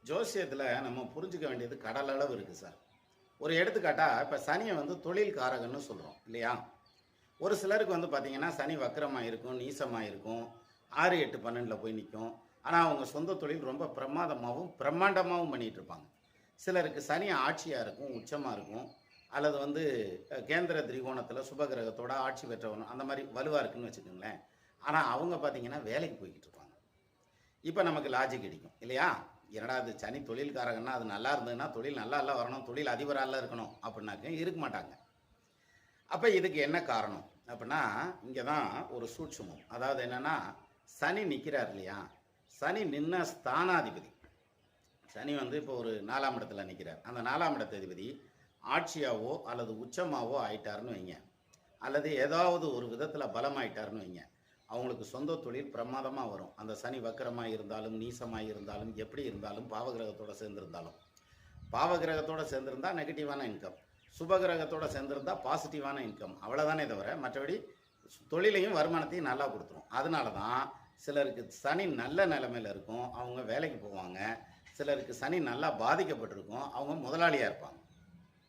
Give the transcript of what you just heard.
ஜோசியத்தில் நம்ம புரிஞ்சுக்க வேண்டியது கடல் அளவு இருக்குது சார். ஒரு எடுத்துக்காட்டா இப்போ சனியை வந்து தொழில் காரகன்னு சொல்கிறோம் இல்லையா? ஒரு சிலருக்கு வந்து பார்த்தீங்கன்னா சனி வக்கரமாக இருக்கும், நீசமாக இருக்கும், 6, 8, 12 போய் நிற்கும். ஆனால் அவங்க சொந்த தொழில் ரொம்ப பிரமாதமாகவும் பிரம்மாண்டமாகவும் பண்ணிகிட்டு இருப்பாங்க. சிலருக்கு சனி ஆட்சியாக இருக்கும், உச்சமாக இருக்கும், அல்லது வந்து கேந்திர திரிகோணத்தில் சுபகிரகத்தோட ஆட்சி பெற்றவனும் அந்த மாதிரி வலுவாக இருக்குன்னு வச்சுக்கோங்களேன். ஆனால் அவங்க பார்த்தீங்கன்னா வேலைக்கு போய்கிட்டு இருப்பாங்க. இப்போ நமக்கு லாஜிக் அடிக்கும் இல்லையா? என்னடா அது சனி தொழில்காரங்கன்னா அது நல்லா இருந்ததுன்னா தொழில் நல்லா வரணும், தொழில் அதிபரால இருக்கணும் அப்படின்னாக்க இருக்க மாட்டாங்க. அப்போ இதுக்கு என்ன காரணம் அப்படின்னா, இங்கே தான் ஒரு சூட்சுமம். அதாவது என்னன்னா, சனி நிற்கிறார் இல்லையா? சனி நின்ன ஸ்தானாதிபதி. சனி வந்து இப்போ ஒரு 4ஆம் இடத்துல நிற்கிறார். அந்த 4ஆம் இடத்ததிபதி ஆட்சியாவோ அல்லது உச்சமாவோ ஆயிட்டாருன்னு வைங்க, அல்லது ஏதாவது ஒரு விதத்தில் பலமாயிட்டாருன்னு வைங்க, அவங்களுக்கு சொந்த தொழில் பிரமாதமாக வரும். அந்த சனி வக்கரமாக இருந்தாலும், நீசமாக இருந்தாலும், எப்படி இருந்தாலும், பாவகிரகத்தோடு சேர்ந்திருந்தாலும். பாவகிரகத்தோடு சேர்ந்திருந்தால் நெகட்டிவான இன்கம், சுபகிரகத்தோடு சேர்ந்திருந்தா பாசிட்டிவான இன்கம். அவ்வளோதானே தவிர மற்றபடி தொழிலையும் வருமானத்தையும் நல்லா கொடுத்துரும். அதனால தான் சிலருக்கு சனி நல்ல நிலைமையில் இருக்கும், அவங்க வேலைக்கு போவாங்க. சிலருக்கு சனி நல்லா பாதிக்கப்பட்டிருக்கும், அவங்க முதலாளியாக இருப்பாங்க.